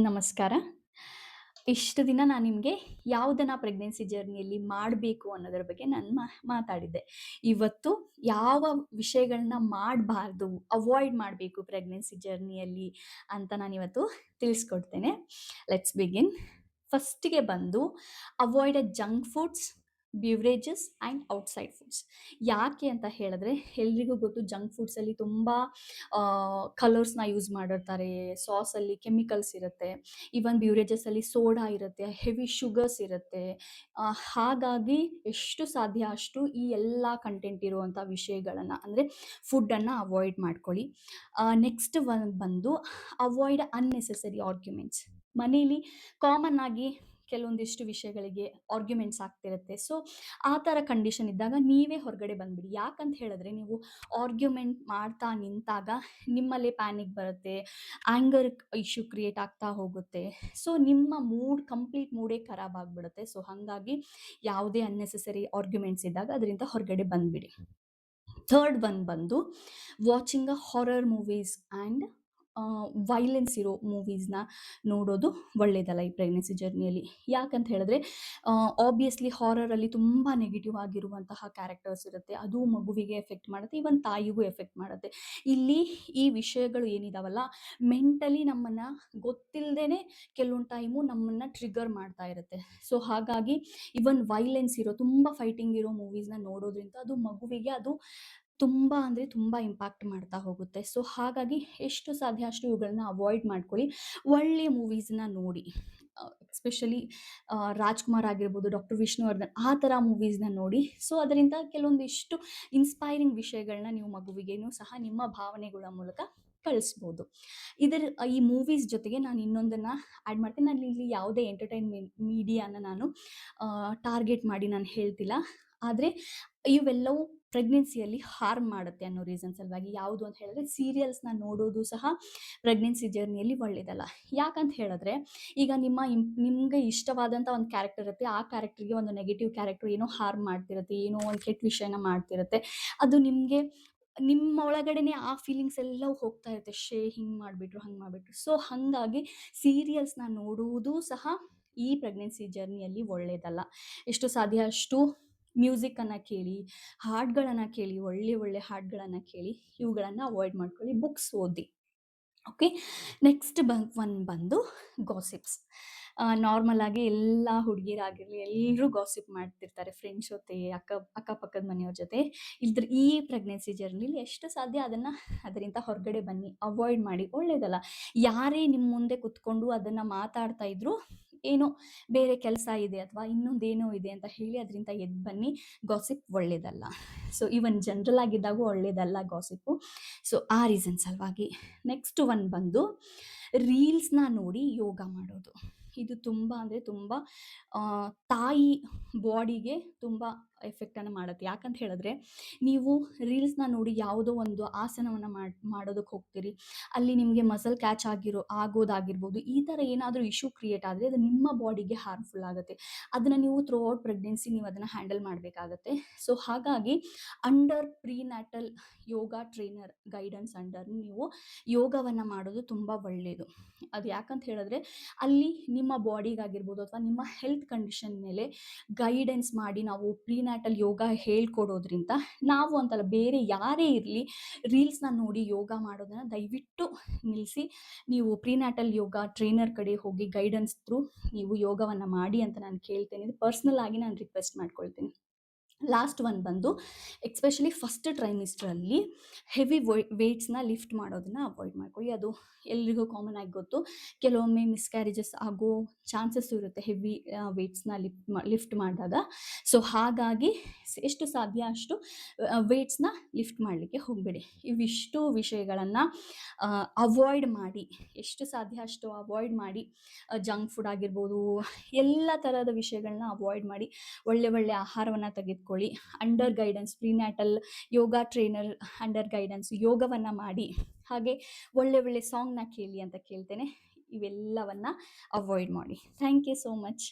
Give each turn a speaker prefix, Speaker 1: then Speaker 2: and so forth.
Speaker 1: ನಮಸ್ಕಾರ. ಇಷ್ಟು ದಿನ ನಾನು ನಿಮಗೆ ಯಾವುದನ್ನ ಪ್ರೆಗ್ನೆನ್ಸಿ ಜರ್ನಿಯಲ್ಲಿ ಮಾಡಬೇಕು ಅನ್ನೋದ್ರ ಬಗ್ಗೆ ನಾನು ಮಾತಾಡಿದ್ದೆ. ಇವತ್ತು ಯಾವ ವಿಷಯಗಳನ್ನ ಮಾಡಬಾರ್ದು, ಅವಾಯ್ಡ್ ಮಾಡಬೇಕು ಪ್ರೆಗ್ನೆನ್ಸಿ ಜರ್ನಿಯಲ್ಲಿ ಅಂತ ನಾನಿವತ್ತು ತಿಳಿಸ್ಕೊಡ್ತೇನೆ. Let's begin. ಫಸ್ಟಿಗೆ ಬಂದು avoid junk foods, beverages and outside foods. ಯಾಕೆ ಅಂತ ಹೇಳಿದ್ರೆ ಎಲ್ರಿಗೂ ಗೊತ್ತು, ಜಂಕ್ ಫುಡ್ಸಲ್ಲಿ ತುಂಬ ಕಲರ್ಸ್ನ ಯೂಸ್ ಮಾಡಿರ್ತಾರೆ, ಸಾಸಲ್ಲಿ ಕೆಮಿಕಲ್ಸ್ ಇರುತ್ತೆ, ಈವನ್ ಬ್ಯೂರೇಜಸಲ್ಲಿ ಸೋಡಾ ಇರುತ್ತೆ, ಹೆವಿ ಶುಗರ್ಸ್ ಇರುತ್ತೆ. ಹಾಗಾಗಿ ಎಷ್ಟು ಸಾಧ್ಯ ಅಷ್ಟು ಈ ಎಲ್ಲ ಕಂಟೆಂಟ್ ಇರುವಂಥ ವಿಷಯಗಳನ್ನು ಅಂದರೆ ಫುಡ್ಡನ್ನು ಅವಾಯ್ಡ್ ಮಾಡ್ಕೊಳ್ಳಿ. ನೆಕ್ಸ್ಟ್ ಬಂದು ಅವಾಯ್ಡ್ ಅನ್ನೆಸೆಸರಿ ಆರ್ಗ್ಯುಮೆಂಟ್ಸ್. ಮನೇಲಿ ಕಾಮನ್ ಆಗಿ ಕೆಲವೊಂದಿಷ್ಟು ವಿಷಯಗಳಿಗೆ ಆರ್ಗ್ಯುಮೆಂಟ್ಸ್ ಆಗ್ತಿರುತ್ತೆ. ಸೊ ಆ ಥರ ಕಂಡೀಷನ್ ಇದ್ದಾಗ ನೀವೇ ಹೊರಗಡೆ ಬಂದುಬಿಡಿ. ಯಾಕಂತ ಹೇಳಿದ್ರೆ ನೀವು ಆರ್ಗ್ಯುಮೆಂಟ್ ಮಾಡ್ತಾ ನಿಂತಾಗ ನಿಮ್ಮಲ್ಲೇ ಪ್ಯಾನಿಕ್ ಬರುತ್ತೆ, ಆ್ಯಂಗರ್ ಇಶ್ಯೂ ಕ್ರಿಯೇಟ್ ಆಗ್ತಾ ಹೋಗುತ್ತೆ. ಸೊ ನಿಮ್ಮ ಕಂಪ್ಲೀಟ್ ಮೂಡೇ ಖರಾಬ್ ಆಗಿಬಿಡುತ್ತೆ. ಸೊ ಹಾಗಾಗಿ ಯಾವುದೇ ಅನ್ನೆಸೆಸರಿ ಆರ್ಗ್ಯುಮೆಂಟ್ಸ್ ಇದ್ದಾಗ ಅದರಿಂದ ಹೊರಗಡೆ ಬಂದುಬಿಡಿ. ಥರ್ಡ್ ಒನ್ ಬಂದು watching horror movies and violence ಇರೋ ಮೂವೀಸ್ನ ನೋಡೋದು ಒಳ್ಳೆಯದಲ್ಲ ಈ ಪ್ರೆಗ್ನೆನ್ಸಿ ಜರ್ನಿಯಲ್ಲಿ. ಯಾಕಂತ ಹೇಳಿದ್ರೆ ಆಬ್ವಿಯಸ್ಲಿ ಹಾರರಲ್ಲಿ ತುಂಬ ನೆಗೆಟಿವ್ ಆಗಿರುವಂತಹ ಕ್ಯಾರೆಕ್ಟರ್ಸ್ ಇರುತ್ತೆ. ಅದು ಮಗುವಿಗೆ ಎಫೆಕ್ಟ್ ಮಾಡುತ್ತೆ, ಈವನ್ ತಾಯಿಗೂ ಎಫೆಕ್ಟ್ ಮಾಡುತ್ತೆ. ಇಲ್ಲಿ ಈ ವಿಷಯಗಳು ಏನಿದಾವಲ್ಲ, ಮೆಂಟಲಿ ನಮ್ಮನ್ನು ಗೊತ್ತಿಲ್ಲದೇ ಕೆಲವೊಂದು ಟೈಮು ನಮ್ಮನ್ನು ಟ್ರಿಗರ್ ಮಾಡ್ತಾ ಇರುತ್ತೆ. ಸೊ ಹಾಗಾಗಿ ಈವನ್ ವೈಲೆನ್ಸ್ ಇರೋ, ತುಂಬ ಫೈಟಿಂಗ್ ಇರೋ ಮೂವೀಸ್ನ ನೋಡೋದ್ರಿಂದ ಅದು ಮಗುವಿಗೆ ಅದು ತುಂಬ ಅಂದರೆ ತುಂಬ ಇಂಪ್ಯಾಕ್ಟ್ ಮಾಡ್ತಾ ಹೋಗುತ್ತೆ. ಸೊ ಹಾಗಾಗಿ ಎಷ್ಟು ಸಾಧ್ಯ ಅಷ್ಟು ಇವುಗಳನ್ನ ಅವಾಯ್ಡ್ ಮಾಡ್ಕೊಳ್ಳಿ. ಒಳ್ಳೆಯ ಮೂವೀಸ್ನ ನೋಡಿ, ಎಸ್ಪೆಷಲಿ ರಾಜ್‌ಕುಮಾರ್ ಆಗಿರ್ಬೋದು, ಡಾಕ್ಟರ್ ವಿಷ್ಣುವರ್ಧನ್ ಆ ಥರ ಮೂವೀಸ್ನ ನೋಡಿ. ಸೊ ಅದರಿಂದ ಕೆಲವೊಂದಿಷ್ಟು ಇನ್ಸ್ಪೈರಿಂಗ್ ವಿಷಯಗಳನ್ನ ನೀವು ಮಗುವಿಗೇನು ಸಹ ನಿಮ್ಮ ಭಾವನೆಗಳ ಮೂಲಕ ಕಳಿಸ್ಬೋದು. ಈ ಮೂವೀಸ್ ಜೊತೆಗೆ ನಾನು ಇನ್ನೊಂದನ್ನು ಆ್ಯಡ್ ಮಾಡ್ತೀನಿ. ನಾನು ಇಲ್ಲಿ ಯಾವುದೇ ಎಂಟರ್ಟೈನ್ಮೆಂಟ್ ಮೀಡಿಯಾನ ನಾನು ಟಾರ್ಗೆಟ್ ಮಾಡಿ ನಾನು ಹೇಳ್ತಿಲ್ಲ. ಆದರೆ ಇವೆಲ್ಲವೂ ಪ್ರೆಗ್ನೆನ್ಸಿಯಲ್ಲಿ ಹಾರ್ಮ್ ಮಾಡುತ್ತೆ ಅನ್ನೋ ರೀಸನ್ ಸಲುವಾಗಿ. ಯಾವುದು ಅಂತ ಹೇಳಿದ್ರೆ ಸೀರಿಯಲ್ಸ್ನ ನೋಡೋದು ಸಹ ಪ್ರೆಗ್ನೆನ್ಸಿ ಜರ್ನಿಯಲ್ಲಿ ಒಳ್ಳೆಯದಲ್ಲ. ಯಾಕಂತ ಹೇಳಿದ್ರೆ ಈಗ ನಿಮಗೆ ಇಷ್ಟವಾದಂಥ ಒಂದು ಕ್ಯಾರೆಕ್ಟರ್ ಇರುತ್ತೆ, ಆ ಕ್ಯಾರೆಕ್ಟರ್ಗೆ ಒಂದು ನೆಗೆಟಿವ್ ಕ್ಯಾರೆಕ್ಟರ್ ಏನೋ ಹಾರ್ಮ್ ಮಾಡ್ತಿರುತ್ತೆ, ಏನೋ ಒಂದು ಕೆಟ್ಟ ವಿಷಯನ ಮಾಡ್ತಿರುತ್ತೆ. ಅದು ನಿಮ್ಮ ಒಳಗಡೆನೆ ಆ ಫೀಲಿಂಗ್ಸ್ ಎಲ್ಲವೂ ಹೋಗ್ತಾ ಇರುತ್ತೆ. ಹಿಂಗೆ ಮಾಡಿಬಿಟ್ರು, ಹಂಗೆ ಮಾಡಿಬಿಟ್ರು. ಸೊ ಹಾಗಾಗಿ ಸೀರಿಯಲ್ಸ್ನ ನೋಡುವುದೂ ಸಹ ಈ ಪ್ರೆಗ್ನೆನ್ಸಿ ಜರ್ನಿಯಲ್ಲಿ ಒಳ್ಳೆಯದಲ್ಲ. ಎಷ್ಟು ಸಾಧ್ಯ ಅಷ್ಟು ಮ್ಯೂಸಿಕನ್ನು ಕೇಳಿ, ಹಾಡುಗಳನ್ನು ಕೇಳಿ, ಒಳ್ಳೆ ಹಾಡುಗಳನ್ನು ಕೇಳಿ, ಇವುಗಳನ್ನು ಅವಾಯ್ಡ್ ಮಾಡ್ಕೊಳ್ಳಿ. ಬುಕ್ಸ್ ಓದಿ. ಓಕೆ. ನೆಕ್ಸ್ಟ್ ಬಂದು ಗಾಸಿಪ್ಸ್. ನಾರ್ಮಲ್ ಆಗಿ ಎಲ್ಲ ಹುಡುಗಿರಾಗಿರಲಿ ಎಲ್ಲರೂ ಗಾಸಿಪ್ ಮಾಡ್ತಿರ್ತಾರೆ ಫ್ರೆಂಡ್ಸ್ ಜೊತೆ, ಅಕ್ಕಪಕ್ಕದ ಮನೆಯವ್ರ ಜೊತೆ. ಈ ಪ್ರೆಗ್ನೆನ್ಸಿ ಜರ್ನಿಲಿ ಎಷ್ಟು ಸಾಧ್ಯ ಅದರಿಂದ ಹೊರಗಡೆ ಬನ್ನಿ, ಅವಾಯ್ಡ್ ಮಾಡಿ. ಒಳ್ಳೆಯದಲ್ಲ. ಯಾರೇ ನಿಮ್ಮ ಮುಂದೆ ಕುತ್ಕೊಂಡು ಅದನ್ನು ಮಾತಾಡ್ತಾ ಇದ್ರು, ಏನೋ ಬೇರೆ ಕೆಲಸ ಇದೆ ಅಥವಾ ಇನ್ನೊಂದೇನೋ ಇದೆ ಅಂತ ಹೇಳಿ ಅದರಿಂದ ಎದ್ದು ಬನ್ನಿ. ಗಾಸಿಪ್ ಒಳ್ಳೆಯದಲ್ಲ. ಸೊ ಈವನ್ ಜನರಲ್ ಆಗಿದ್ದಾಗೂ ಒಳ್ಳೆಯದಲ್ಲ ಗಾಸಿಪ್ಪು. ಸೊ ಆ ರೀಸನ್ ಸಲುವಾಗಿ. ನೆಕ್ಸ್ಟ್ ಒನ್ ಬಂದು ರೀಲ್ಸ್ನ ನೋಡಿ ಯೋಗ ಮಾಡೋದು. ಇದು ತುಂಬ ಅಂದರೆ ತುಂಬ ತಾಯಿ ಬಾಡಿಗೆ ತುಂಬ ಎಫೆಕ್ಟನ್ನು ಮಾಡುತ್ತೆ. ಯಾಕಂತ ಹೇಳಿದ್ರೆ ನೀವು ರೀಲ್ಸ್ನ ನೋಡಿ ಯಾವುದೋ ಒಂದು ಆಸನವನ್ನು ಮಾಡೋದಕ್ಕೆ ಹೋಗ್ತೀರಿ, ಅಲ್ಲಿ ನಿಮಗೆ ಮಸಲ್ ಕ್ಯಾಚ್ ಆಗೋದಾಗಿರ್ಬೋದು. ಈ ಥರ ಏನಾದರೂ ಇಶ್ಯೂ ಕ್ರಿಯೇಟ್ ಆದರೆ ಅದು ನಿಮ್ಮ ಬಾಡಿಗೆ ಹಾರ್ಮ್ಫುಲ್ ಆಗುತ್ತೆ. ಅದನ್ನು ನೀವು ಥ್ರೂ ಔಟ್ ಪ್ರೆಗ್ನೆನ್ಸಿ ನೀವು ಅದನ್ನು ಹ್ಯಾಂಡಲ್ ಮಾಡಬೇಕಾಗತ್ತೆ. ಸೊ ಹಾಗಾಗಿ ಅಂಡರ್ ಪ್ರಿನ್ಯಾಟಲ್ ಯೋಗ ಟ್ರೈನರ್ ಗೈಡೆನ್ಸ್ ಅಂಡರ್ ನೀವು ಯೋಗವನ್ನು ಮಾಡೋದು ತುಂಬ ಒಳ್ಳೆಯದು. ಅದು ಯಾಕಂತ ಹೇಳಿದ್ರೆ ಅಲ್ಲಿ ನಿಮ್ಮ ಬಾಡಿಗಾಗಿರ್ಬೋದು ಅಥವಾ ನಿಮ್ಮ ಹೆಲ್ತ್ ಕಂಡೀಷನ್ ಮೇಲೆ ಗೈಡೆನ್ಸ್ ಮಾಡಿ ನಾವು ಪ್ರಿನ್ಯಾಟಲ್ ಯೋಗ ಹೇಳ್ಕೊಡೋದ್ರಿಂದ, ನಾವು ಅಂತಲ್ಲ ಬೇರೆ ಯಾರೇ ಇರಲಿ ರೀಲ್ಸ್ನ ನೋಡಿ ಯೋಗ ಮಾಡೋದನ್ನು ದಯವಿಟ್ಟು ನಿಲ್ಲಿಸಿ ನೀವು ಪ್ರಿನ್ಯಾಟಲ್ ಯೋಗ ಟ್ರೈನರ್ ಕಡೆ ಹೋಗಿ ಗೈಡೆನ್ಸ್ ಥ್ರೂ ನೀವು ಯೋಗವನ್ನು ಮಾಡಿ ಅಂತ ನಾನು ಕೇಳ್ತೇನೆ. ಇದು ಪರ್ಸ್ನಲ್ ಆಗಿ ನಾನು ರಿಕ್ವೆಸ್ಟ್ ಮಾಡ್ಕೊಳ್ತೀನಿ. ಲಾಸ್ಟ್ ಒನ್ ಬಂದು ಎಸ್ಪೆಷಲಿ ಫಸ್ಟ್ ಟ್ರೈಮಿಸ್ಟ್ರಲ್ಲಿ ಹೆವಿ ವೆಯ್ಟ್ಸ್ನ ಲಿಫ್ಟ್ ಮಾಡೋದನ್ನು ಅವಾಯ್ಡ್ ಮಾಡ್ಕೊಳ್ಳಿ. ಅದು ಎಲ್ರಿಗೂ ಕಾಮನ್ ಆಗಿ ಗೊತ್ತು. ಕೆಲವೊಮ್ಮೆ ಮಿಸ್ಕ್ಯಾರೇಜಸ್ ಆಗೋ ಚಾನ್ಸಸ್ಸು ಇರುತ್ತೆ ಹೆವಿ ವೆಯ್ಟ್ಸ್ನ ಲಿಫ್ಟ್ ಮಾಡಿದಾಗ. ಸೊ ಹಾಗಾಗಿ ಎಷ್ಟು ಸಾಧ್ಯ ಅಷ್ಟು ವೆಯ್ಟ್ಸ್ನ ಲಿಫ್ಟ್ ಮಾಡಲಿಕ್ಕೆ ಹೋಗಬೇಡಿ. ಇವಿಷ್ಟು ವಿಷಯಗಳನ್ನು ಅವಾಯ್ಡ್ ಮಾಡಿ, ಎಷ್ಟು ಸಾಧ್ಯ ಅಷ್ಟು ಅವಾಯ್ಡ್ ಮಾಡಿ. ಜಂಕ್ ಫುಡ್ ಆಗಿರ್ಬೋದು, ಎಲ್ಲ ಥರದ ವಿಷಯಗಳನ್ನ ಅವಾಯ್ಡ್ ಮಾಡಿ. ಒಳ್ಳೆ ಆಹಾರವನ್ನು ತೆಗೆದುಕೊಳ್ಳಿ. ಅಂಡರ್ ಗೈಡೆನ್ಸ್ ಪ್ರಿನ್ಯಾಟಲ್ ಯೋಗ ಟ್ರೈನರ್ ಅಂಡರ್ ಗೈಡೆನ್ಸ್ ಯೋಗವನ್ನು ಮಾಡಿ. ಹಾಗೆ ಒಳ್ಳೆ ಸಾಂಗ್ನ ಕೇಳಿ ಅಂತ ಕೇಳ್ತೇನೆ. ಇವೆಲ್ಲವನ್ನು ಅವಾಯ್ಡ್ ಮಾಡಿ. Thank you so much.